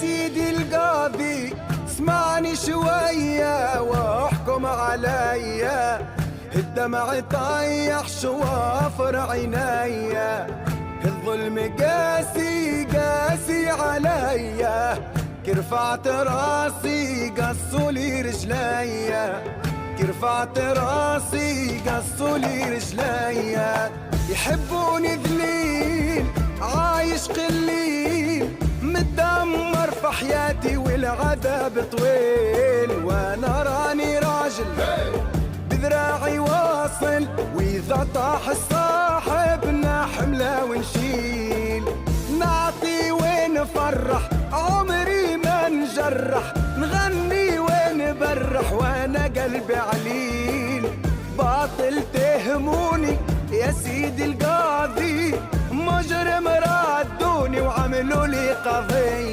سيدي القاضي اسمعني شوية واحكم عليا، الدمع طيح شوافر عينيا، الظلم قاسي قاسي عليا، كرفعت راسي قصولي رجليا، كرفعت راسي قصولي رجليا، يحبوني ذليل عايش قليل، متدمر في حياتي والعذاب طويل، وانا راني راجل بذراعي واصل، واذا طاح صاحبنا حمله ونشيل، نعطي ونفرح عمري ما نجرح، نغني ونبرح وانا قلبي عليل، باطل تهموني يا سيدي القاضي، مجرم ردوني وعملوا لي قضية.